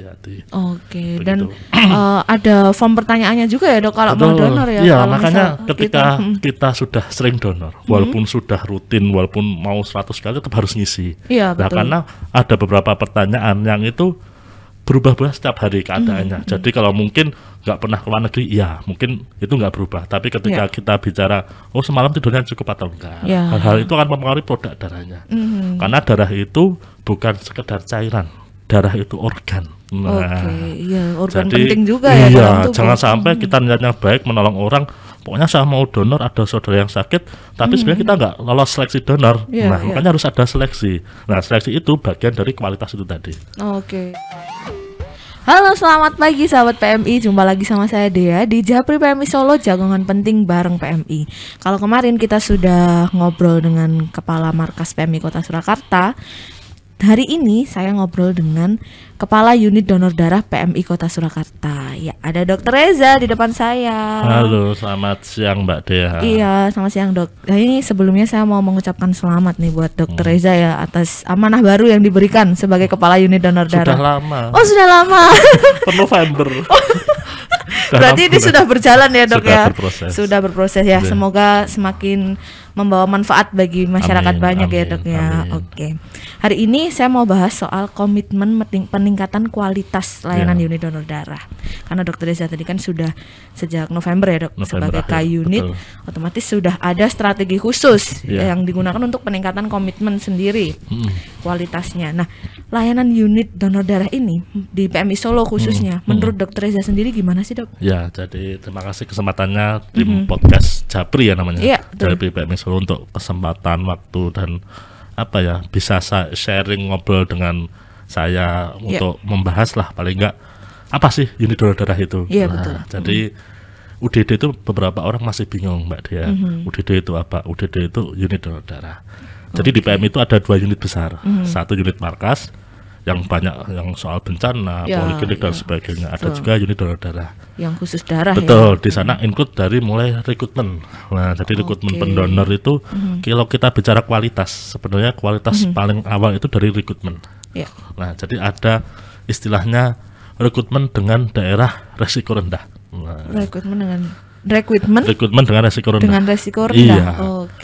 hati-hati. Oke. Dan ada form pertanyaannya juga ya dok kalau mau donor ya. Iya, makanya ketika kita sudah sering donor, walaupun sudah rutin, walaupun mau 100 kali tetap harus ngisi. Iya, nah, betul. karena ada beberapa pertanyaan yang itu berubah-ubah setiap hari keadaannya. Jadi kalau mungkin nggak pernah ke luar negeri, ya mungkin itu nggak berubah. Tapi ketika kita bicara, oh semalam tidurnya cukup atau enggak, hal-hal itu akan mempengaruhi produk darahnya. Karena darah itu bukan sekedar cairan, darah itu organ. Nah, organ jadi, penting juga ya dalam tubuh. Jangan sampai kita niatnya baik menolong orang, pokoknya saya mau donor, ada saudara yang sakit, tapi sebenarnya kita nggak lolos seleksi donor. Makanya harus ada seleksi. Nah, seleksi itu bagian dari kualitas itu tadi. Halo, selamat pagi sahabat PMI. Jumpa lagi sama saya Dea di Japri PMI Solo, jagongan penting bareng PMI. Kalau kemarin kita sudah ngobrol dengan Kepala Markas PMI Kota Surakarta, hari ini saya ngobrol dengan Kepala Unit Donor Darah PMI Kota Surakarta. Ya, ada Dr. Reza di depan saya. Halo, selamat siang Mbak Dea. Iya, selamat siang dok. Nah, ini sebelumnya saya mau mengucapkan selamat nih buat Dr. Reza ya atas amanah baru yang diberikan sebagai Kepala Unit Donor Darah. Sudah lama. Oh, sudah lama. Per November. Berarti ini sudah berjalan ya dok sudah ya. Berproses. Sudah berproses ya. Semoga semakin membawa manfaat bagi masyarakat banyak ya dok ya. Oke. Hari ini saya mau bahas soal komitmen peningkatan kualitas layanan unit donor darah. Karena Dr. Reza tadi kan sudah sejak November ya dok sebagai K-Unit, otomatis sudah ada strategi khusus yang digunakan untuk peningkatan komitmen sendiri kualitasnya. Nah, layanan unit donor darah ini di PMI Solo khususnya, menurut Dr. Reza sendiri gimana sih dok? Ya, jadi terima kasih kesempatannya tim podcast Japri ya namanya. Japri PMI Solo untuk kesempatan waktu dan apa ya, bisa sharing ngobrol dengan saya untuk membahas lah paling enggak apa sih unit donor darah itu. Jadi UDD itu beberapa orang masih bingung Mbak Dea. UDD itu apa? UDD itu unit donor darah. Jadi di PMI itu ada 2 unit besar. Satu unit markas yang banyak yang soal bencana, poliklinik dan sebagainya. Ada juga unit donor darah yang khusus darah. Betul, di sana include dari mulai rekrutmen. Nah, jadi rekrutmen pendonor itu kalau kita bicara kualitas, sebenarnya kualitas paling awal itu dari rekrutmen. Nah, jadi ada istilahnya rekrutmen dengan daerah resiko rendah. Nah, rekrutmen dengan resiko rendah. Dengan resiko rendah. Iya.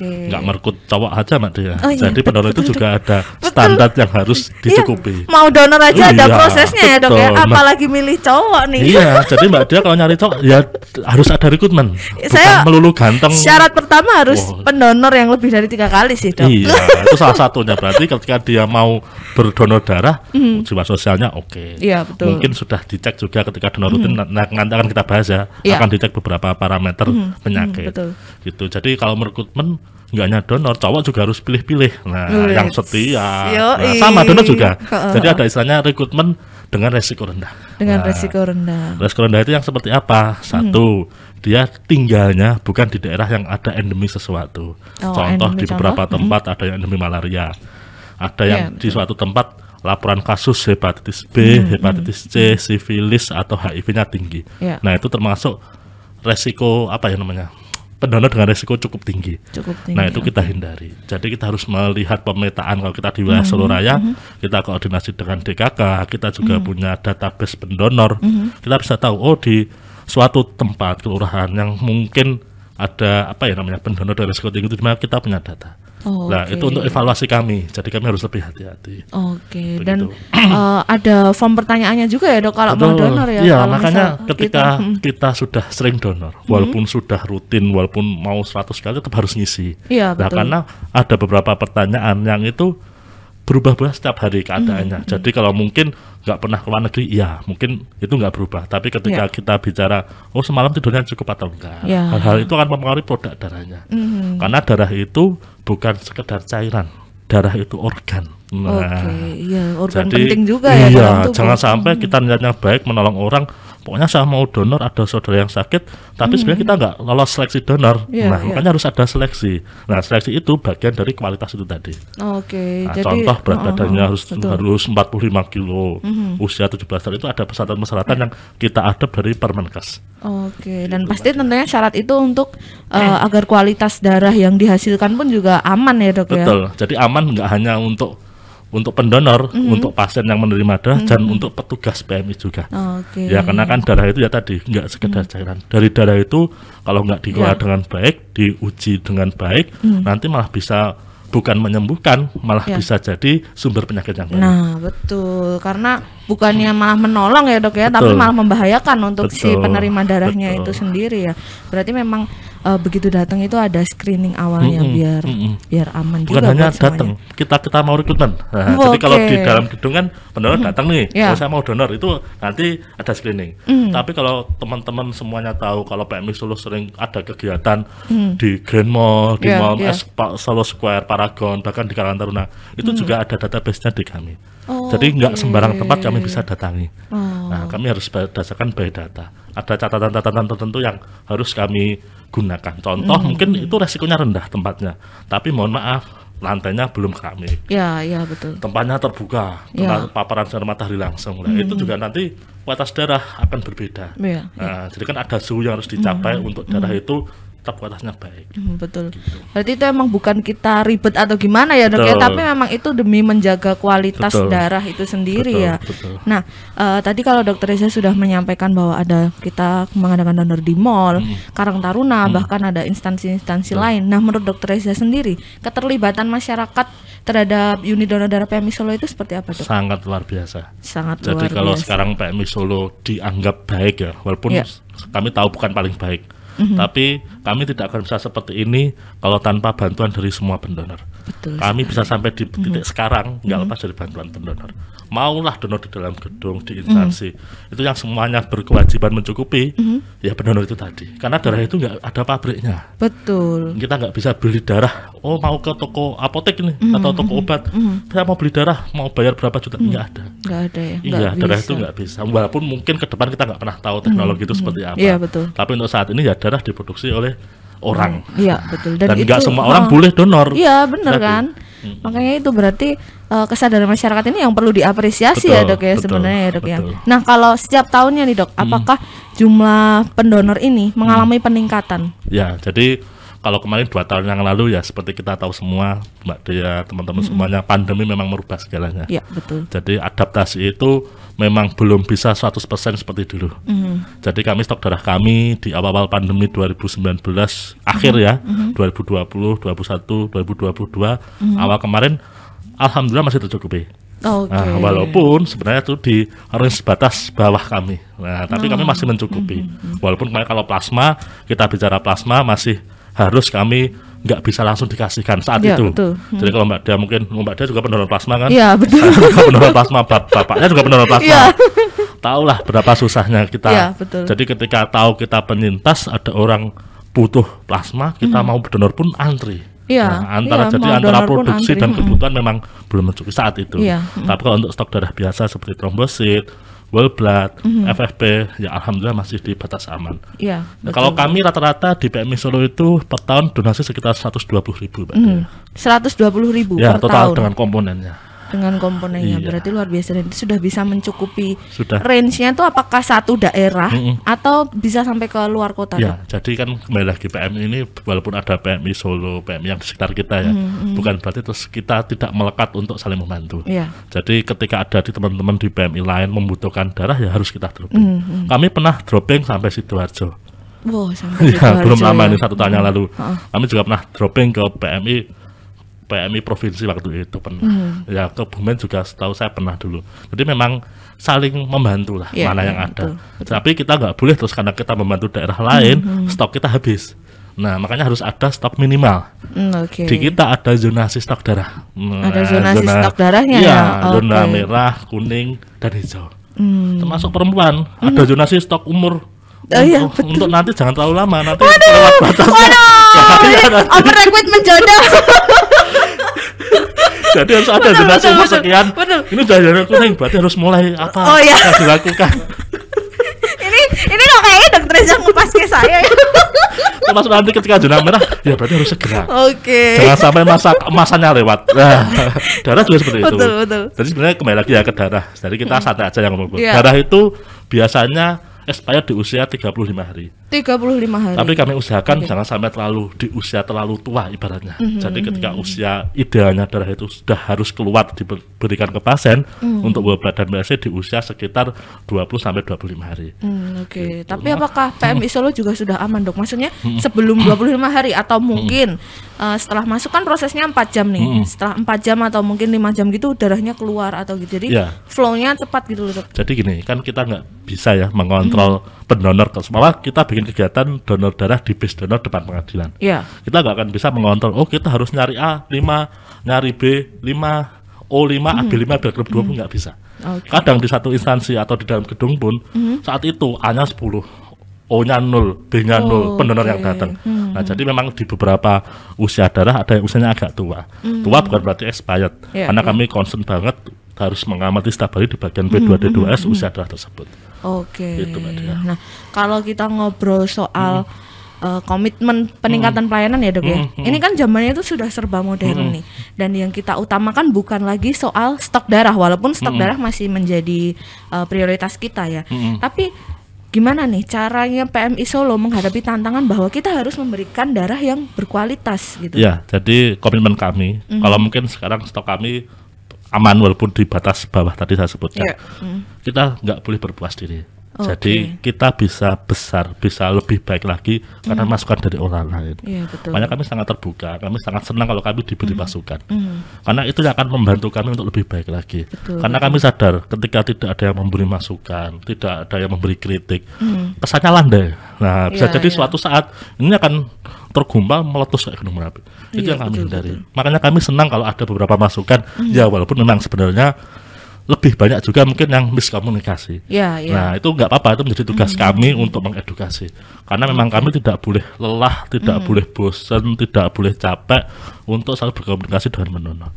Nggak merekrut cowok aja Mbak Dea. Jadi pendonor itu juga ada standar yang harus dicukupi. Mau donor aja ada prosesnya ya dok ya. Apalagi milih cowok nih. Iya. Jadi Mbak Dea kalau nyari cowok ya harus ada rekrutmen. Saya melulu ganteng. Syarat pertama harus pendonor yang lebih dari 3 kali sih dok. Iya. Itu salah satunya. Berarti ketika dia mau berdonor darah, jiwa sosialnya Iya, betul. Mungkin sudah dicek juga ketika donor rutin. Nanti akan kita bahas ya. Akan dicek beberapa parameter penyakit gitu. Jadi kalau merekrutmen nggak hanya donor, cowok juga harus pilih-pilih. Nah, yang setia. Nah, sama donor juga. Jadi ada istilahnya rekrutmen dengan resiko rendah. Resiko rendah. Resiko rendah itu yang seperti apa? Satu, dia tinggalnya bukan di daerah yang ada endemi sesuatu. Contoh di beberapa tempat ada yang endemi malaria. Ada yang di suatu tempat laporan kasus hepatitis B, hepatitis C, sifilis atau HIV-nya tinggi. Nah, itu termasuk resiko apa ya namanya? Pendonor dengan resiko cukup tinggi. Nah, itu kita hindari. Jadi kita harus melihat pemetaan. Kalau kita di wilayah Solo Raya, kita koordinasi dengan DKK, kita juga punya database pendonor. Kita bisa tahu, oh di suatu tempat kelurahan yang mungkin ada apa ya namanya pendonor dengan resiko tinggi itu, dimana kita punya data. Nah, itu untuk evaluasi kami. Jadi kami harus lebih hati-hati. Dan ada form pertanyaannya juga ya dok kalau mau donor ya. Iya, makanya ketika kita sudah sering donor, walaupun sudah rutin, walaupun mau 100 kali tetap harus ngisi. Nah, karena ada beberapa pertanyaan yang itu berubah-ubah setiap hari keadaannya. Jadi kalau mungkin nggak pernah ke luar negeri, ya mungkin itu nggak berubah. Tapi ketika kita bicara, oh semalam tidurnya cukup atau enggak, hal-hal itu akan mempengaruhi produk darahnya. Karena darah itu bukan sekedar cairan, darah itu organ. Nah, organ jadi, penting juga ya dalam tubuh. Jangan sampai kita niatnya baik menolong orang, pokoknya saya mau donor, ada saudara yang sakit, tapi sebenarnya kita nggak lolos seleksi donor. Makanya harus ada seleksi. Nah, seleksi itu bagian dari kualitas itu tadi. Nah, jadi, contoh berat badannya harus 45 kilo, usia 17 tahun, itu ada persyaratan-persyaratan yang kita adap dari Permenkes. Dan pasti tentunya syarat itu untuk agar kualitas darah yang dihasilkan pun juga aman ya dok. Betul. Jadi aman nggak hanya untuk untuk pendonor, untuk pasien yang menerima darah, dan untuk petugas PMI juga. Ya karena kan darah itu ya tadi nggak sekedar cairan. Dari darah itu kalau nggak dikelola dengan baik, diuji dengan baik, nanti malah bisa bukan menyembuhkan, malah bisa jadi sumber penyakit yang baru. Nah betul, karena bukannya malah menolong ya dok ya, tapi malah membahayakan untuk si penerima darahnya itu sendiri ya. Berarti memang begitu datang itu ada screening awalnya biar aman bukan juga. Hanya datang, kita mau rekrutmen. Nah, jadi kalau di dalam gedung kan pendonor datang nih, kalau saya mau donor itu nanti ada screening. Tapi kalau teman-teman semuanya tahu kalau PMI Solo sering ada kegiatan di Grand Mall, di Mall Solo Square, Paragon, bahkan di Karang Taruna, itu juga ada database-nya di kami. Jadi nggak sembarang tempat kami bisa datangi. Nah, kami harus berdasarkan biodata. Ada catatan-catatan tertentu yang harus kami gunakan. Contoh mungkin itu resikonya rendah tempatnya, tapi mohon maaf lantainya belum keramik. Ya betul. Tempatnya terbuka, kena paparan sinar matahari langsung. Nah, itu juga nanti kualitas darah akan berbeda. Nah, jadi kan ada suhu yang harus dicapai untuk darah itu tetap kualitasnya baik. Betul. Gitu. Berarti itu emang bukan kita ribet atau gimana ya dok ya, tapi memang itu demi menjaga kualitas darah itu sendiri ya. Nah tadi kalau dokter Reza sudah menyampaikan bahwa ada kita mengadakan donor di mall, Karang Taruna, bahkan ada instansi-instansi lain. Nah menurut dokter Reza sendiri, keterlibatan masyarakat terhadap unit donor darah PMI Solo itu seperti apa dok? Sangat luar biasa. Jadi kalau sekarang PMI Solo dianggap baik ya, walaupun kami tahu bukan paling baik. Tapi kami tidak akan bisa seperti ini kalau tanpa bantuan dari semua pendonor. Kami bisa sampai di titik sekarang nggak lepas dari bantuan pendonor. Maulah donor di dalam gedung, di instansi, itu yang semuanya berkewajiban mencukupi, ya pendonor itu tadi. Karena darah itu nggak ada pabriknya. Betul. Kita nggak bisa beli darah. Oh mau ke toko apotek ini atau toko obat, saya mau beli darah, mau bayar berapa juta? Nggak ada. Nggak ada ya. Iya, darah itu nggak bisa. Walaupun mungkin ke depan kita nggak pernah tahu teknologi itu seperti apa. Iya betul. Tapi untuk saat ini ya darah diproduksi oleh orang. Iya betul. Dan nggak semua orang boleh donor. Iya benar kan. Makanya itu berarti kesadaran masyarakat ini yang perlu diapresiasi ya dok ya sebenarnya ya dok ya. Nah kalau setiap tahunnya nih dok, apakah jumlah pendonor ini mengalami peningkatan? Ya jadi kalau kemarin 2 tahun yang lalu ya seperti kita tahu semua Mbak Dea, teman-teman semuanya, pandemi memang merubah segalanya. Iya betul. Jadi adaptasi itu memang belum bisa 100% seperti dulu. Jadi kami stok darah kami di awal-awal pandemi 2019 akhir ya, 2020, 2021, 2022, awal kemarin alhamdulillah masih tercukupi. Nah, walaupun sebenarnya itu di range batas bawah kami. Nah, tapi kami masih mencukupi. Walaupun kalau plasma, kita bicara plasma masih harus kami nggak bisa langsung dikasihkan saat itu. Betul. Jadi kalau Mbak Dea mungkin Mbak Dea juga pendonor plasma kan? Iya betul. Pendonor plasma, bapaknya juga pendonor plasma. Tahulah berapa susahnya kita. Betul. Jadi ketika tahu kita penyintas ada orang butuh plasma, kita mau berdonor pun antri. Nah, antara produksi dan kebutuhan memang belum mencukupi saat itu. Tapi kalau untuk stok darah biasa seperti trombosit, whole blood, FFP, ya alhamdulillah masih di batas aman. Nah, kalau kami rata-rata di PMI Solo itu per tahun donasi sekitar 120.000, Mbak. 120.000 ya, per total tahun. dengan komponennya. Dengan komponennya berarti luar biasa, dan itu sudah bisa mencukupi. Range-nya itu apakah satu daerah atau bisa sampai ke luar kota? Ya, jadi kan kembali lagi PMI ini walaupun ada PMI Solo, PMI yang di sekitar kita ya, bukan berarti terus kita tidak melekat untuk saling membantu. Jadi ketika ada di teman-teman di PMI lain membutuhkan darah ya harus kita dropping. Kami pernah dropping sampai Sidoarjo. Belum lama ini 1 tahun yang lalu. Kami juga pernah dropping ke PMI provinsi waktu itu pernah. Ya ke Bumen juga setahu saya pernah dulu. Jadi memang saling membantu lah mana yang ada. Betul. Tapi kita nggak boleh terus karena kita membantu daerah lain stok kita habis. Nah makanya harus ada stok minimal. Di kita ada zonasi stok darah. Ada zonasi stok darahnya ya. Zona merah, kuning, dan hijau. Termasuk perempuan ada zonasi stok umur. Untuk nanti jangan terlalu lama nanti lewat batasnya. Open recruitment jodoh. Jadi harus ada zonasi umur sekian. Ini udah zona kuning berarti harus mulai apa yang dilakukan. Ini kok kayaknya dokter Reza ngupas ke saya ya. Termasuk nanti ketika zona merah ya berarti harus segera. Jangan sampai masa kemasannya lewat. Nah, darah juga seperti itu. Betul. Jadi sebenarnya kembali lagi ya ke darah. Jadi kita santai aja yang ngomong. Darah itu biasanya expired di usia 35 hari. 35 hari. Tapi kami usahakan jangan sampai terlalu di usia terlalu tua ibaratnya. Jadi ketika usia idealnya darah itu sudah harus keluar diberikan ke pasien untuk berobat dan BSC di usia sekitar 20 sampai 25 hari. Oke. Tapi apakah PMI Solo juga sudah aman, Dok? Maksudnya sebelum 25 hari atau mungkin setelah masuk kan prosesnya 4 jam nih. Setelah 4 jam atau mungkin 5 jam gitu darahnya keluar atau gitu. Jadi flow-nya cepat gitu loh, Dok. Jadi gini, kan kita nggak bisa ya mengontrol pendonor. Malah kita bikin kegiatan donor darah di bis donor depan pengadilan. Kita nggak akan bisa mengontrol, oh kita harus nyari A5, nyari B5, O5, AB5 biar klub 20 nggak bisa. Kadang di satu instansi atau di dalam gedung pun saat itu A-nya 10, O-nya 0, B-nya 0 pendonor yang datang. Nah jadi memang di beberapa usia darah ada yang usianya agak tua. Tua bukan berarti expired, karena kami concern banget harus mengamati setiap hari di bagian B2D2S usia darah tersebut. Gitu, nah kalau kita ngobrol soal komitmen peningkatan pelayanan ya, Dok ya. Ini kan zamannya itu sudah serba modern nih. Dan yang kita utamakan bukan lagi soal stok darah, walaupun stok darah masih menjadi prioritas kita ya. Tapi gimana nih caranya PMI Solo menghadapi tantangan bahwa kita harus memberikan darah yang berkualitas gitu? Ya, jadi komitmen kami, kalau mungkin sekarang stok kami aman walaupun di batas bawah tadi saya sebutkan, kita nggak boleh berpuas diri. Jadi kita bisa besar, bisa lebih baik lagi karena masukan dari orang lain. Makanya kami sangat terbuka, kami sangat senang kalau kami diberi masukan, karena itu akan membantu kami untuk lebih baik lagi. Karena kami sadar ketika tidak ada yang memberi masukan, tidak ada yang memberi kritik, kesannya landai. Nah bisa jadi suatu saat ini akan tergumpal meletus kayak gunung Merapi. Itu yang kami hindari. Makanya kami senang kalau ada beberapa masukan, ya walaupun memang sebenarnya lebih banyak juga mungkin yang miskomunikasi. Nah itu nggak apa-apa, itu menjadi tugas kami untuk mengedukasi. Karena memang kami tidak boleh lelah, tidak boleh bosan, tidak boleh capek untuk selalu berkomunikasi dengan pendonor.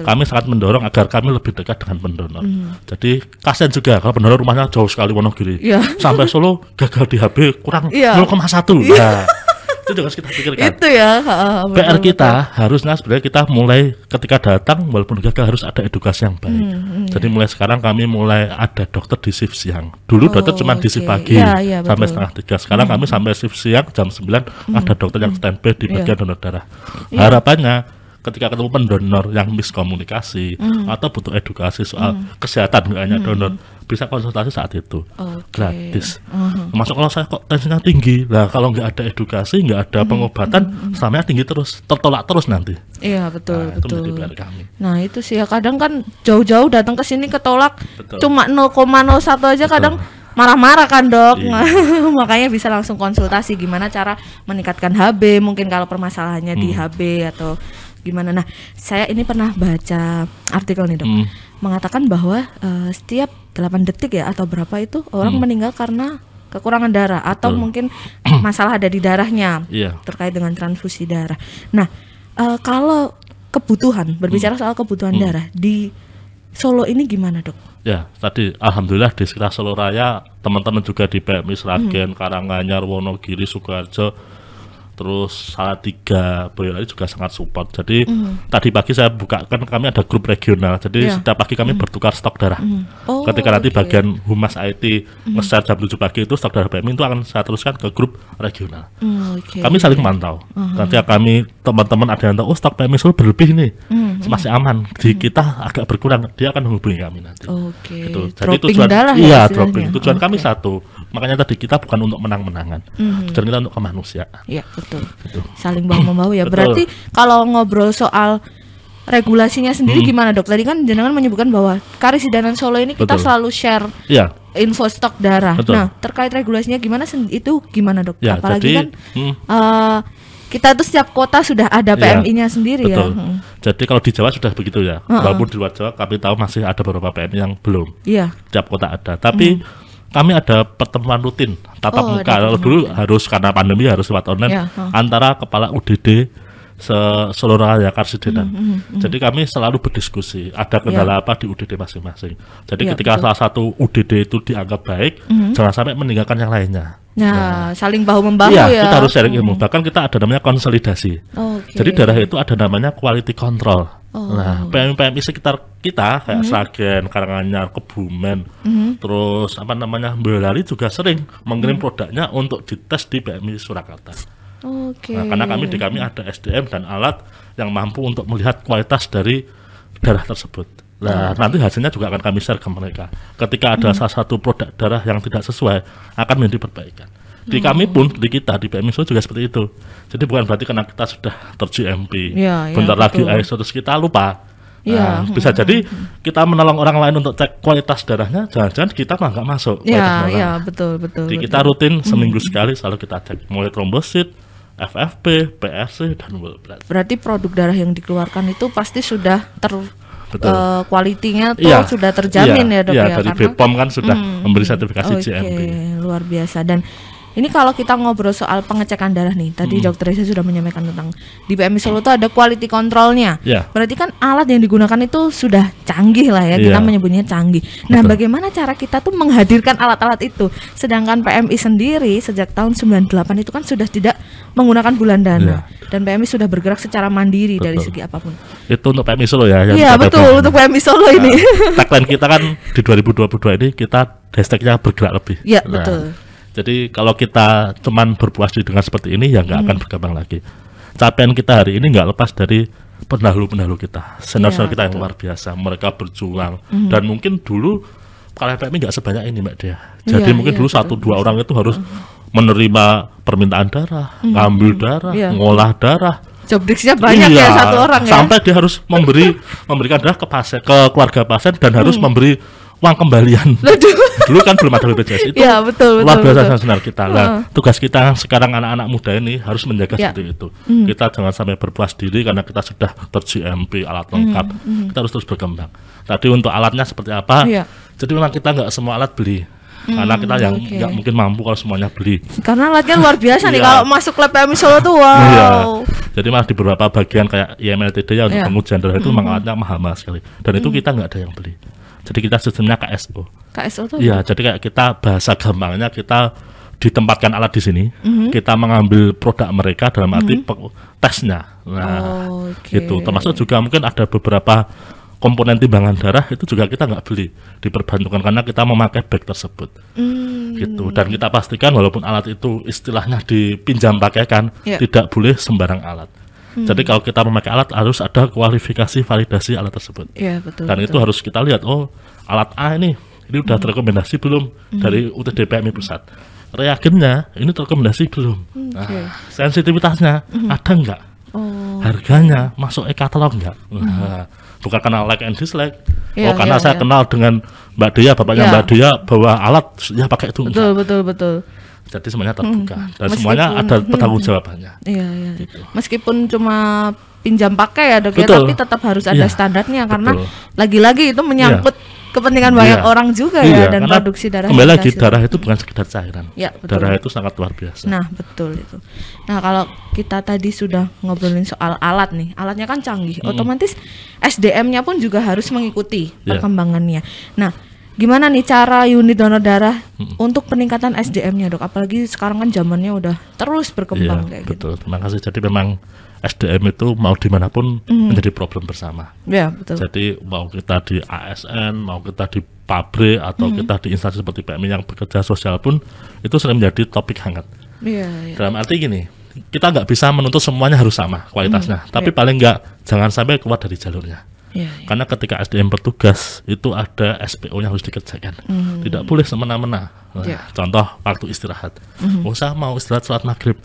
Kami sangat mendorong agar kami lebih dekat dengan pendonor. Jadi kasihan juga kalau pendonor rumahnya jauh sekali Wonogiri, sampai Solo gagal di HB kurang 0,1. Nah, itu juga harus kita pikirkan. Itu ya. PR kita harusnya sebenarnya kita mulai ketika datang walaupun gagal harus ada edukasi yang baik. Jadi mulai sekarang kami mulai ada dokter di shift siang. Dulu dokter cuma di shift pagi sampai setengah 3. Sekarang kami sampai shift siang jam 9 ada dokter yang standby di bagian donor darah. Harapannya ketika ketemu pendonor yang miskomunikasi atau butuh edukasi soal kesehatan nggak hanya donor, bisa konsultasi saat itu gratis. Masuk kalau saya kok tensinya tinggi, lah kalau nggak ada edukasi, nggak ada pengobatan, selamanya tinggi terus, tertolak terus nanti. Betul. Itu menjadi PR kami. Nah itu sih ya, kadang kan jauh-jauh datang ke sini ketolak cuma 0,01 aja kadang marah-marah kan, Dok. Makanya bisa langsung konsultasi gimana cara meningkatkan HB, mungkin kalau permasalahannya di HB atau gimana. Nah saya ini pernah baca artikel nih, Dok, mengatakan bahwa setiap 8 detik ya atau berapa itu orang meninggal karena kekurangan darah atau mungkin masalah ada di darahnya terkait dengan transfusi darah. Nah kalau kebutuhan, berbicara soal kebutuhan darah di Solo ini gimana, Dok? Ya, tadi alhamdulillah di sekitar Solo Raya teman-teman juga di PMI Sragen, Karanganyar, Wonogiri, Sukoharjo, terus Salatiga, Boyolali juga sangat support. Jadi tadi pagi saya buka, kan kami ada grup regional. Jadi setiap pagi kami bertukar stok darah. Ketika nanti bagian Humas IT nge-share jam 7 pagi itu stok darah PMI itu akan saya teruskan ke grup regional. Kami saling mantau. Nanti kami teman-teman ada yang tahu, oh stok PMI Solo berlebih nih, masih aman. Di kita agak berkurang, dia akan menghubungi kami nanti. Gitu. Jadi tujuan, dropping. Tujuan kami satu. Makanya tadi kita bukan untuk menang-menangan, tujuan kita untuk kemanusiaan. Betul. Saling bahu-membahu ya. Berarti kalau ngobrol soal regulasinya sendiri gimana, Dok? Tadi kan jenengan menyebutkan bahwa Karisidanan Solo ini kita selalu share info stok darah. Nah, terkait regulasinya gimana itu gimana, Dok? Apalagi jadi, kan kita tuh setiap kota sudah ada PMI-nya sendiri ya. Jadi kalau di Jawa sudah begitu ya. Walaupun di luar Jawa kami tahu masih ada beberapa PMI yang belum. Setiap kota ada. Tapi kami ada pertemuan rutin tatap muka. Kalau dulu harus karena pandemi harus lewat online antara kepala UDD Solo Raya Karsidenan. Jadi kami selalu berdiskusi ada kendala apa di UDD masing-masing. Jadi ketika salah satu UDD itu dianggap baik, jangan sampai meninggalkan yang lainnya. Saling bahu-membahu ya. Kita harus sharing ilmu. Bahkan kita ada namanya konsolidasi. Jadi darah itu ada namanya quality control. Nah, PMI sekitar kita kayak Sragen, Karanganyar, Kebumen, terus Boyolali juga sering mengirim produknya untuk dites di PMI Surakarta. Nah, karena di kami ada SDM dan alat yang mampu untuk melihat kualitas dari darah tersebut. Nah, nanti hasilnya juga akan kami share ke mereka. Ketika ada salah satu produk darah yang tidak sesuai, akan menjadi perbaikan. Di kami pun, di kita, di PMI juga seperti itu. Jadi bukan berarti karena kita sudah ter-GMP, bentar lagi ISO terus kita lupa. Nah, bisa jadi kita menolong orang lain untuk cek kualitas darahnya, jangan-jangan kita mah nggak masuk. Betul. Jadi kita rutin seminggu sekali selalu kita cek mulai trombosit, FFP, PRC, dan whole blood. Berarti produk darah yang dikeluarkan itu pasti sudah kualitinya tuh sudah terjamin ya dok ya, dari BPOM kan sudah memberi sertifikasi GMP. Luar biasa. Dan ini kalau kita ngobrol soal pengecekan darah nih, tadi Dokter Reza sudah menyampaikan tentang di PMI Solo itu ada quality controlnya. Berarti kan alat yang digunakan itu sudah canggih lah ya, kita menyebutnya canggih. Nah, bagaimana cara kita tuh menghadirkan alat-alat itu? Sedangkan PMI sendiri sejak tahun 98 itu kan sudah tidak menggunakan bulan dana. Dan PMI sudah bergerak secara mandiri dari segi apapun. Itu untuk PMI Solo ya? Iya, betul, untuk PMI Solo ini. Tagline kita kan di 2022 ini kita hashtagnya bergerak lebih. Iya, betul. Jadi kalau kita cuman berpuas diri dengan seperti ini, ya nggak akan berkembang lagi. Capaian kita hari ini nggak lepas dari pendahulu-pendahulu kita, senior-senior kita yang luar biasa. Mereka berjuang dan mungkin dulu kalau PMI nggak sebanyak ini Mbak Dea. Jadi mungkin dulu 1-2 orang itu harus menerima permintaan darah, ngambil darah, ngolah darah. Job desk-nya banyak ya satu orang ya. Sampai dia harus memberikan darah ke pasien, ke keluarga pasien dan harus memberi uang kembalian. Dulu kan belum ada BPJS itu. Ya, betul, luar biasa senior kita. Nah, tugas kita sekarang anak-anak muda ini harus menjaga seperti itu. Kita jangan sampai berpuas diri karena kita sudah ter-GMP alat lengkap. Kita harus terus berkembang. Tadi untuk alatnya seperti apa? Jadi memang kita nggak semua alat beli. Karena kita yang nggak mungkin mampu kalau semuanya beli. Karena alatnya luar biasa nih kalau masuk lab PMI Solo tuh wow. Jadi malah di beberapa bagian kayak IMLTD ya untuk pengujian darah itu memang alatnya mahal sekali. Dan itu kita nggak ada yang beli. Jadi kita sistemnya KSO. KSO tuh? Iya, jadi kayak kita bahasa gampangnya kita ditempatkan alat di sini, kita mengambil produk mereka dalam arti tesnya. Nah, gitu. Termasuk juga mungkin ada beberapa komponen timbangan darah itu juga kita nggak beli, diperbantukan karena kita memakai bag tersebut. Gitu. Dan kita pastikan walaupun alat itu istilahnya dipinjam pakaikan, tidak boleh sembarang alat. Jadi kalau kita memakai alat harus ada kualifikasi validasi alat tersebut. Dan itu harus kita lihat, oh alat A ini udah terrekomendasi belum dari UTD PMI Pusat. Reagennya ini terrekomendasi belum. Nah, sensitivitasnya ada enggak? Harganya masuk e-katalog enggak? Nah, bukan karena like and dislike. Karena saya kenal dengan Mbak Dea, bapaknya Mbak Dea bawa alat ya pakai itu. Betul. Jadi semuanya terbuka dan semuanya ada pertanggungjawabannya. Gitu. Meskipun cuma pinjam pakai ya dok ya, tapi tetap harus ada standarnya karena lagi-lagi itu menyangkut kepentingan banyak orang juga dan produksi darah. Kembali lagi darah itu bukan sekedar cairan. Darah itu sangat luar biasa. Nah betul itu. Nah kalau kita tadi sudah ngobrolin soal alat nih, alatnya kan canggih, otomatis SDM-nya pun juga harus mengikuti perkembangannya. Nah gimana nih cara unit donor darah untuk peningkatan SDM-nya dok? Apalagi sekarang kan zamannya udah terus berkembang kayak betul. Terima kasih. Jadi memang SDM itu mau dimanapun menjadi problem bersama. Betul. Jadi mau kita di ASN, mau kita di pabrik atau kita di instansi seperti PMI yang bekerja sosial pun itu sering menjadi topik hangat. Dalam arti gini, kita nggak bisa menuntut semuanya harus sama kualitasnya, tapi paling nggak jangan sampai keluar dari jalurnya. Karena ketika SDM bertugas itu ada SPO-nya harus dikerjakan, tidak boleh semena-mena. Contoh waktu istirahat, saya mau istirahat sholat maghrib,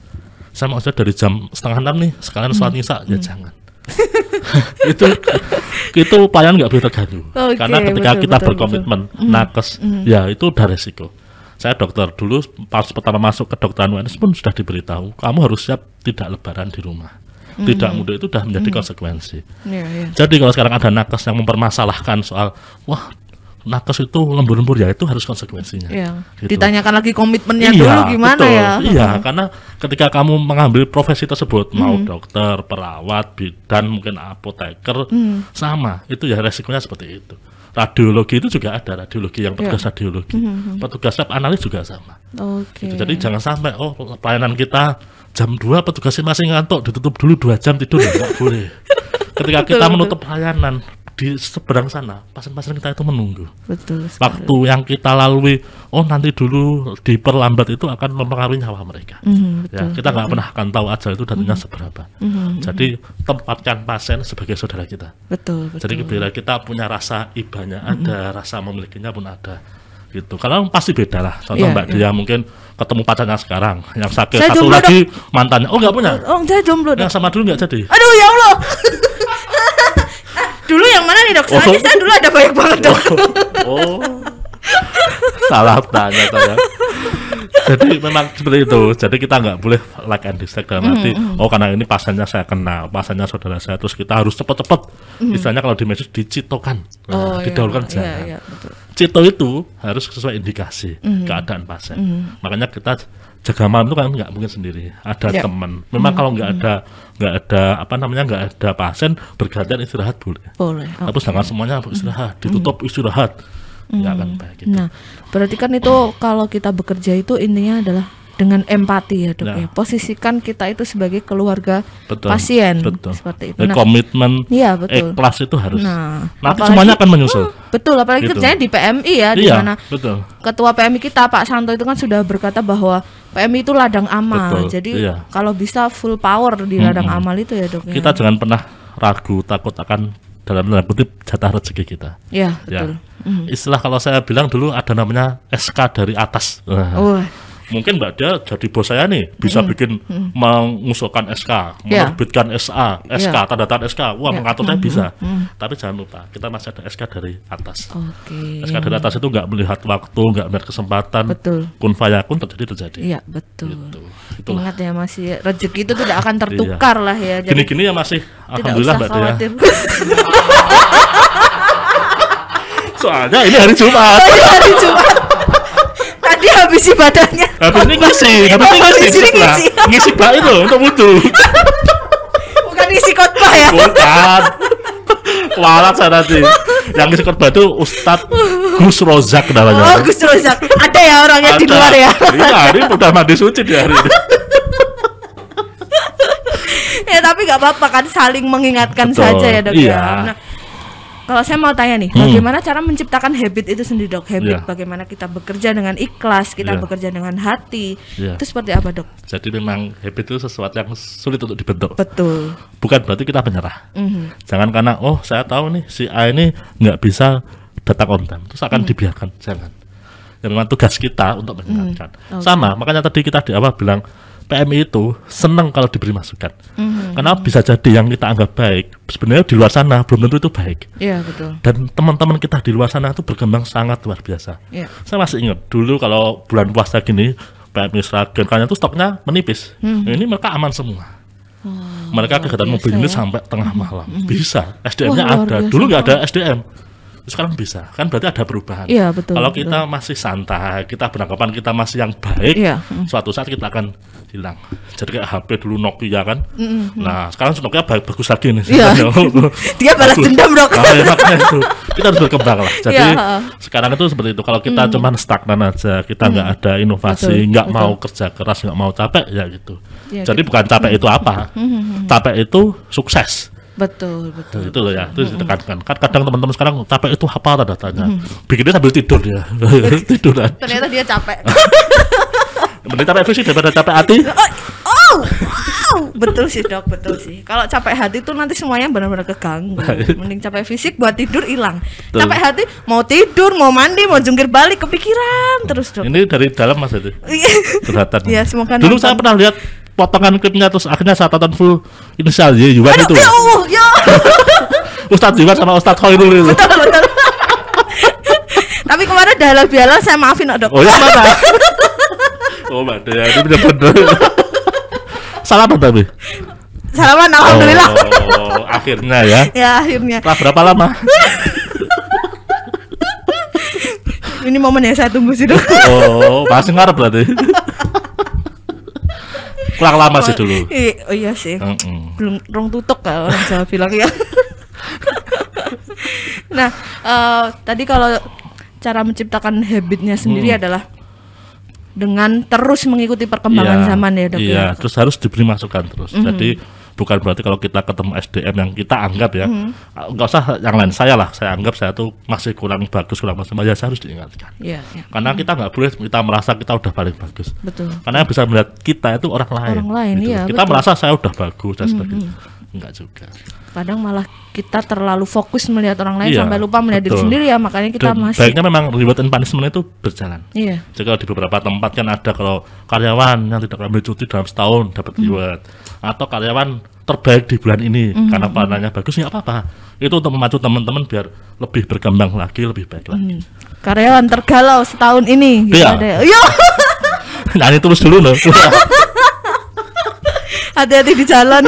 saya mau istirahat dari jam 5:30 nih, sekalian sholat isya, ya jangan. itu upaya nggak boleh terganggu. Karena ketika kita berkomitmen nakes, ya itu udah resiko. Saya dokter dulu pas pertama masuk ke kedokteran UNS pun sudah diberitahu, kamu harus siap tidak lebaran di rumah. Tidak mudah, itu sudah menjadi konsekuensi. Jadi kalau sekarang ada nakes yang mempermasalahkan soal wah nakes itu lembur-lembur, ya itu harus konsekuensinya. Gitu. Ditanyakan lagi komitmennya dulu gimana ya? Karena ketika kamu mengambil profesi tersebut, mau dokter, perawat, bidan, mungkin apoteker, sama, itu ya resikonya seperti itu. Radiologi itu juga ada, radiologi yang petugas radiologi, petugas lab analis juga sama. Gitu. Jadi jangan sampai pelayanan kita jam 2 petugasnya masih ngantuk, ditutup dulu 2 jam tidur, nggak boleh. Ketika kita menutup layanan di seberang sana, pasien-pasien kita itu menunggu. Betul. Waktu yang kita lalui, nanti dulu diperlambat itu akan mempengaruhi nyawa mereka. Ya, kita nggak pernah akan tahu ajal itu datangnya seberapa. Jadi tempatkan pasien sebagai saudara kita. Betul. Jadi bila kita punya rasa ibanya ada, rasa memilikinya pun ada. Gitu. Karena pasti beda lah. Contoh Mbak Dia mungkin ketemu pacarnya sekarang, yang sakit, saya satu lagi mantannya. Nggak punya. Saya jomblo. Yang sama dulu nggak jadi. Aduh ya Allah. Dulu yang mana nih dok? Soalnya saya dulu ada banyak banget dok. Salah tanya saya. Jadi memang seperti itu. Jadi kita nggak boleh like and dislike dalam arti karena ini pasiennya saya kenal, pasiennya saudara saya, terus kita harus cepat-cepat. Istilahnya kalau di medis dicitokan, didahulukan jangan. Cito itu harus sesuai indikasi keadaan pasien. Makanya kita jaga malam itu kan nggak mungkin sendiri, ada teman. Memang kalau nggak ada pasien bergantian istirahat boleh. Tapi sedangkan semuanya istirahat, ditutup istirahat, nggak akan baik. Gitu. Nah, berarti kan itu kalau kita bekerja itu intinya adalah dengan empati ya dok ya. Posisikan kita itu sebagai keluarga pasien. Seperti itu. Komitmen, ikhlas itu harus. Nanti semuanya akan menyusul. Betul, apalagi kerjanya di PMI ya, di mana ketua PMI kita Pak Santo itu kan sudah berkata bahwa PMI itu ladang amal. Jadi kalau bisa full power di ladang amal itu ya dok. Kita jangan pernah ragu, takut akan dalam tanda kutip jatah rezeki kita. Iya, betul. Istilah kalau saya bilang dulu ada namanya SK dari atas. Mungkin Mbak Dia jadi bos saya nih, bisa bikin mengusulkan SK, menerbitkan SK, tanda tangan SK, mengaturnya bisa. Tapi jangan lupa, kita masih ada SK dari atas. SK dari atas itu nggak melihat waktu, nggak melihat kesempatan. Kun fayakun terjadi. Iya, betul. Gitu. Ingat ya, masih rezeki itu tidak akan tertukar lah ya. Gini-gini ya masih, alhamdulillah Mbak Dia. Soalnya ini hari Jumat. Tadi habis ibadahnya. Habis ini ngisi bait loh untuk wudhu. Bukan ngisi khotbah ya. Bukan. Walat saya nanti. Yang ngisi khotbah itu Ustadz Gus Rozak namanya. Gus Rozak. Ada ya orangnya di luar ya. Iya, ini udah mandi suci di hari ini. Ya tapi nggak apa-apa kan, saling mengingatkan saja ya dok ya. Nah, kalau saya mau tanya nih, bagaimana cara menciptakan habit itu sendiri dok? Habit bagaimana kita bekerja dengan ikhlas, kita bekerja dengan hati, itu seperti apa dok? Jadi memang habit itu sesuatu yang sulit untuk dibentuk. Betul. Bukan berarti kita menyerah. Jangan karena saya tahu nih si A ini nggak bisa datang on time, terus akan dibiarkan. Jangan. Ya memang tugas kita untuk mengingatkan. Sama, makanya tadi kita di awal bilang PMI itu senang kalau diberi masukan. Karena bisa jadi yang kita anggap baik sebenarnya di luar sana belum tentu itu baik. Iya, betul. Dan teman-teman kita di luar sana itu berkembang sangat luar biasa. Saya masih ingat dulu kalau bulan puasa gini PMI Sragen kayaknya itu stoknya menipis. Ini mereka aman semua. Mereka kegiatan mobil ini sampai tengah malam. Bisa. SDM-nya ada. Dulu nggak ada SDM. Sekarang bisa, kan berarti ada perubahan. Iya, betul. Kalau kita masih santai, kita beranggapan kita masih yang baik, suatu saat kita akan hilang. Jadi kayak HP dulu Nokia kan. Nah, sekarang Nokia bagus lagi nih. Dia balas dendam dok. Makanya itu kita harus berkembang lah. Jadi sekarang itu seperti itu. Kalau kita cuma stagnan aja, kita nggak ada inovasi, nggak mau kerja keras, nggak mau capek, ya gitu. Jadi bukan capek itu apa? Capek itu sukses. Betul. Itu loh ya, itu ditekankan. Kadang teman-teman sekarang capek itu apa tanda tanya. Bikinnya sambil tidur dia. Tiduran. Ternyata dia capek. Mending capek fisik daripada capek hati. Betul sih dok, betul sih. Kalau capek hati itu nanti semuanya benar-benar keganggu. Mending capek fisik buat tidur hilang. Capek hati mau tidur, mau mandi, mau jungkir balik kepikiran terus dok. Ini dari dalam mas itu. Curhatan. Iya, semoga. Dulu saya pernah lihat potongan klipnya terus akhirnya saya tonton full inisial Yuwan itu. Ya. Ustadz Yuwan sama Ustadz Khairul itu. Betul. Tapi kemarin udah lebih halal, saya maafin dok. Oh ya mana? Oh Mbak Dea, ini bener-bener. Salaman tapi? Salaman, alhamdulillah. Oh, akhirnya ya? Ya akhirnya. Setelah berapa lama? Ini momen yang saya tunggu sih dok. Oh, masih ngarep berarti. Kurang lama sih dulu. Oh iya sih. Belum rong tutuk kalau orang Jawa bilang ya. Nah, tadi kalau cara menciptakan habitnya sendiri adalah dengan terus mengikuti perkembangan zaman ya dok. Iya, terus harus diberi masukan terus. Jadi bukan berarti kalau kita ketemu SDM yang kita anggap ya, nggak usah yang lain, saya anggap saya tuh masih kurang bagus, kurang maksimal, ya saya harus diingatkan. Karena kita nggak boleh kita merasa kita udah paling bagus. Betul. Karena yang bisa melihat kita itu orang lain. Gitu. Iya, kita merasa saya udah bagus dan sebagainya. Enggak juga. Kadang malah kita terlalu fokus melihat orang lain sampai lupa melihat diri sendiri ya, makanya kita masih. Baiknya memang reward and punishment itu berjalan. Iya. Jadi kalau di beberapa tempat kan ada kalau karyawan yang tidak ambil cuti dalam setahun dapat reward, atau karyawan terbaik di bulan ini karena peranannya bagus, nggak apa-apa. Itu untuk memacu teman-teman biar lebih berkembang lagi, lebih baik lagi. Karyawan tergalau setahun ini. Gitu ada. Yo. Nyanyi terus dulu loh. Hati-hati di jalan.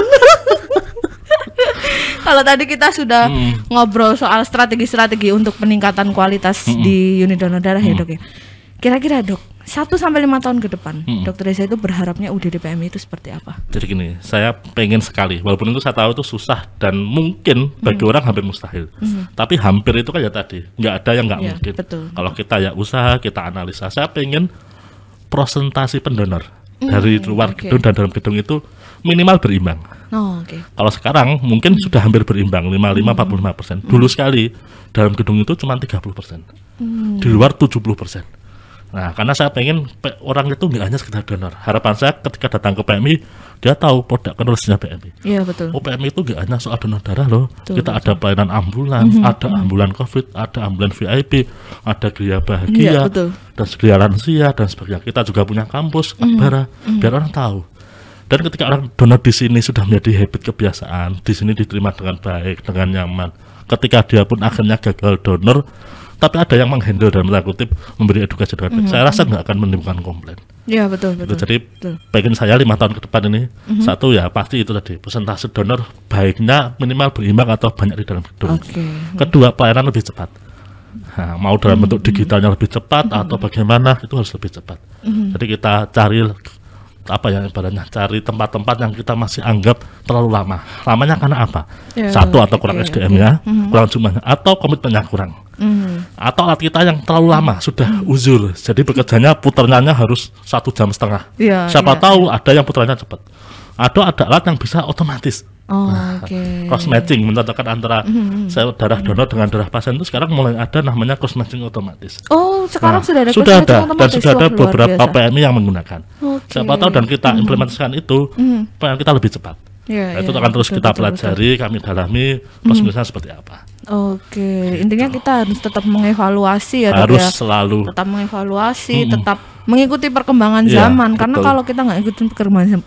Kalau tadi kita sudah ngobrol soal strategi-strategi untuk peningkatan kualitas di unit donor darah ya dok ya. Kira-kira dok, 1-5 tahun ke depan, Dokter Reza itu berharapnya UDD PMI itu seperti apa? Jadi gini, saya pengen sekali, walaupun itu saya tahu itu susah dan mungkin bagi orang hampir mustahil. Tapi hampir itu kan ya tadi, nggak ada yang nggak mungkin. Betul. Kalau kita ya usaha, kita analisa, saya pengen prosentasi pendonor dari luar gedung dan dalam gedung itu minimal berimbang. Kalau sekarang mungkin sudah hampir berimbang 55-45%. Dulu sekali dalam gedung itu cuma 30%, di luar 70%. Nah, karena saya pengen orang itu nggak hanya sekedar donor. Harapan saya ketika datang ke PMI dia tahu produk penerusnya PMI. Iya betul. PMI itu nggak hanya soal donor darah loh. Kita ada pelayanan ambulans, ada ambulan COVID, ada ambulan VIP, ada Gria Bahagia, dan Gria Lansia dan sebagainya. Kita juga punya kampus Akbara, biar orang tahu. Dan ketika orang donor di sini sudah menjadi habit kebiasaan, di sini diterima dengan baik, dengan nyaman. Ketika dia pun akhirnya gagal donor, tapi ada yang menghandle dan tanda kutip memberi edukasi dengan baik, saya rasa nggak akan menimbulkan komplain. Iya betul. Jadi pengen saya 5 tahun ke depan ini, satu ya pasti itu tadi persentase donor baiknya minimal berimbang atau banyak di dalam gedung. Kedua, pelayanan lebih cepat. Nah, mau dalam bentuk digitalnya lebih cepat atau bagaimana itu harus lebih cepat. Jadi kita cari ibaratnya cari tempat-tempat yang kita masih anggap terlalu lama. Lamanya karena apa? Satu, atau kurang SDM-nya, kurang jumlahnya, atau komitmennya kurang. Atau alat kita yang terlalu lama sudah uzur, jadi bekerjanya puternya harus 1,5 jam. Siapa tahu ada yang puternya cepat. Ada alat yang bisa otomatis. Cross matching, mencocokkan antara darah donor dengan darah pasien itu sekarang mulai ada namanya cross matching otomatis. Sekarang sudah ada dan sudah ada beberapa PMI yang menggunakan. Siapa tahu dan kita implementasikan itu, PMI kita lebih cepat. Itu akan terus kita pelajari, kami dalami prosesnya seperti apa. Intinya kita harus tetap mengevaluasi ya, harus selalu tetap mengevaluasi, tetap mengikuti perkembangan zaman. Karena kalau kita nggak ikutin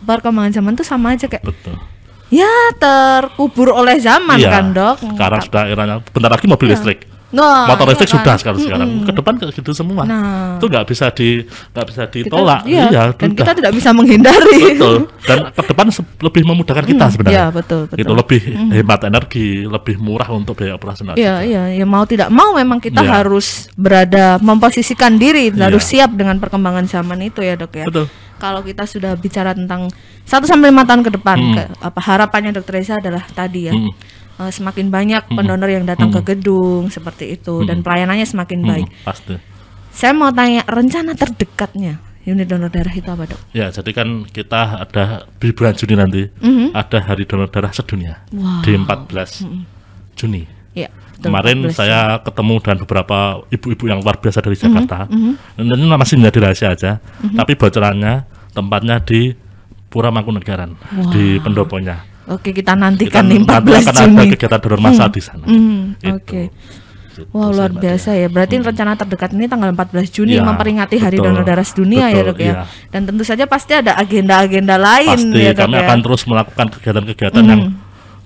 perkembangan zaman itu sama aja kayak ya terkubur oleh zaman kan dok. Sekarang sudah eranya, bentar lagi mobil listrik. Motor listrik sudah sekarang. Ke depan kayak gitu semua. Itu nggak bisa ditolak. Dan kita tidak bisa menghindari. Betul. Dan ke depan lebih memudahkan kita sebenarnya. Betul. Itu lebih hemat energi, lebih murah untuk biaya operasional. Iya, mau tidak mau memang kita harus memposisikan diri, harus siap dengan perkembangan zaman itu ya dok ya. Betul. Kalau kita sudah bicara tentang 1-5 tahun ke depan, harapannya Dokter Reza adalah tadi ya, semakin banyak pendonor yang datang ke gedung seperti itu, dan pelayanannya semakin baik. Pasti. Saya mau tanya, rencana terdekatnya unit donor darah itu apa dok? Ya, jadi kan kita ada di bulan Juni nanti, ada Hari Donor Darah Sedunia di 14 Juni. Kemarin saya ketemu dengan beberapa ibu-ibu yang luar biasa dari Jakarta. Ini masih menjadi rahasia aja, tapi bocorannya tempatnya di Pura Mangkunegaran, di pendoponya. Kita nantikan 14 Juni. Akan ada kegiatan donor massal di sana. Luar biasa ya. Berarti rencana terdekat ini tanggal 14 Juni memperingati Hari Donor Darah Sedunia ya dok ya. Dan tentu saja pasti ada agenda-agenda lain. Pasti ya, kami akan terus melakukan kegiatan-kegiatan yang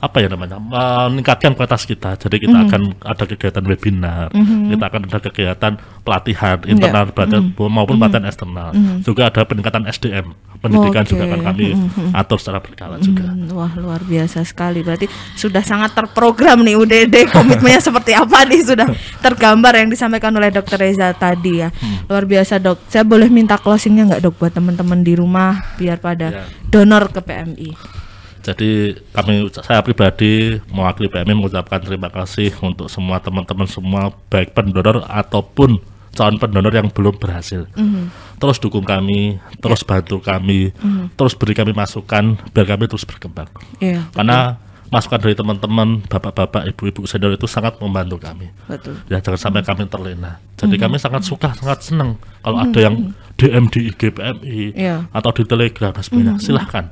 meningkatkan kualitas kita. Jadi kita akan ada kegiatan webinar, kita akan ada kegiatan pelatihan internal maupun pelatihan eksternal. Juga ada peningkatan SDM, pendidikan juga akan kami atur secara berkala juga. Wah, luar biasa sekali. Berarti sudah sangat terprogram nih UDD, komitmennya seperti apa nih, sudah tergambar yang disampaikan oleh Dokter Reza tadi ya. Luar biasa dok. Saya boleh minta closingnya nggak dok buat teman-teman di rumah biar pada donor ke PMI? Jadi saya pribadi mewakili PMI mengucapkan terima kasih untuk semua teman-teman semua, baik pendonor ataupun calon pendonor yang belum berhasil. Terus dukung kami, terus bantu kami, terus beri kami masukan biar kami terus berkembang. Karena masukan dari teman-teman, bapak-bapak, ibu-ibu senior itu sangat membantu kami. Betul. Ya jangan sampai kami terlena. Jadi kami sangat suka, sangat senang kalau ada yang DM di IG PMI atau di Telegram dan sebagainya. Silahkan,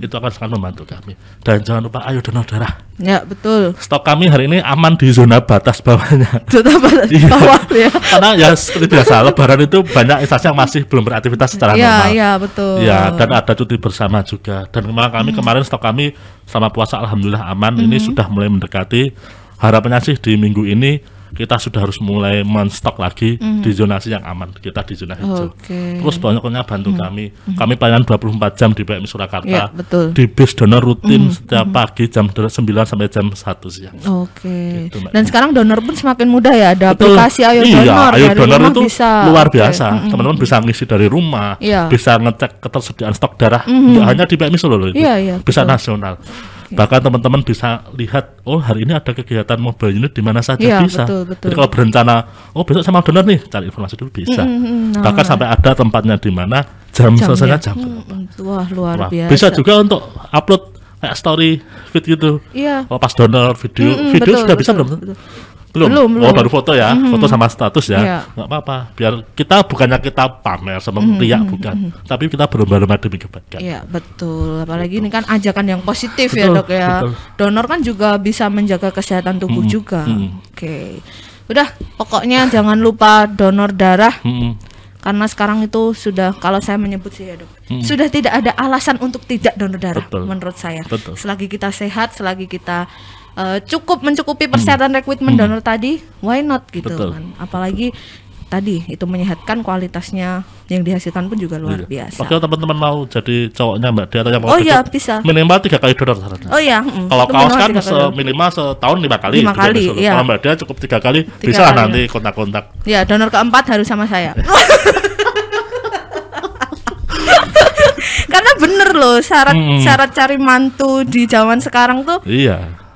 itu akan sangat membantu kami. Dan jangan lupa ayo donor darah. Ya betul. Stok kami hari ini aman di zona batas bawahnya. Zona batas bawah ya. Karena ya seperti biasa, Lebaran itu banyak instansi yang masih belum beraktivitas secara normal. Iya betul. Ya, dan ada cuti bersama juga. Dan kami kemarin stok kami selama puasa alhamdulillah aman. Ini sudah mulai mendekati. Harapannya sih di minggu ini kita sudah harus mulai menstok lagi di zonasi yang aman. Kita di zona hijau. Terus banyaknya bantu kami. Kami pelayanan 24 jam di PMI Surakarta. Ya, betul. Di bis donor rutin setiap pagi jam 9 sampai jam 1 siang. Gitu, dan sekarang donor pun semakin mudah ya. Ada aplikasi Ayo Donor. Iya, Ayo Donor itu bisa. Luar biasa. Teman-teman bisa ngisi dari rumah, bisa ngecek ketersediaan stok darah. Tidak hanya di PMI Solo loh itu. Bisa nasional. Bahkan teman-teman bisa lihat, oh hari ini ada kegiatan mobile unit di mana saja bisa. Betul. Jadi kalau berencana, oh besok saya mau donor nih, cari informasi dulu bisa. Bahkan sampai ada tempatnya di mana selesainya jam berapa. Wah luar biasa. Bisa juga untuk upload kayak story feed gitu. Oh pas donor video sudah bisa belum? Belum. Oh baru foto ya, foto sama status ya, nggak apa-apa. Biar kita bukannya kita pamer sama riak bukan, tapi kita berlomba-lomba demi kebaikan. Iya betul. Apalagi ini kan ajakan yang positif ya dok ya. Donor kan juga bisa menjaga kesehatan tubuh juga. Udah pokoknya jangan lupa donor darah. Karena sekarang itu sudah, kalau saya menyebut sih ya dok, sudah tidak ada alasan untuk tidak donor darah. Menurut saya. Selagi kita sehat, selagi kita cukup mencukupi persyaratan rekrutmen donor tadi, why not gitu kan. Apalagi tadi itu menyehatkan, kualitasnya yang dihasilkan pun juga luar biasa. Oke, teman-teman mau jadi cowoknya Mbak Dia atau yang mau bisa. Minimal 3 kali donor sarannya. Kalau kaos kan minimal setahun 5 kali. 5 kali. Kalau Mbak Dia cukup 3 kali, bisa lah nanti kontak-kontak. Ya, donor keempat harus sama saya. Karena bener loh, syarat cari mantu di zaman sekarang tuh.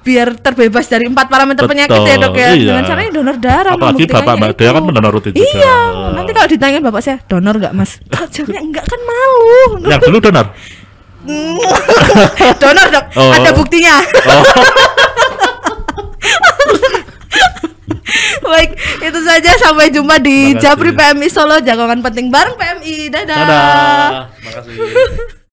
Biar terbebas dari 4 parameter penyakit ya dok ya. Dengan caranya donor darah. Apalagi bapak Mbak Dea kan pendonor rutin juga. Nanti kalau ditanyain bapak saya, donor nggak mas? Jawabnya enggak kan malu. Yang dulu donor? Donor dok, ada buktinya. Baik, itu saja, sampai jumpa di Japri PMI Solo, jagongan penting bareng PMI. Dadah. Terima kasih.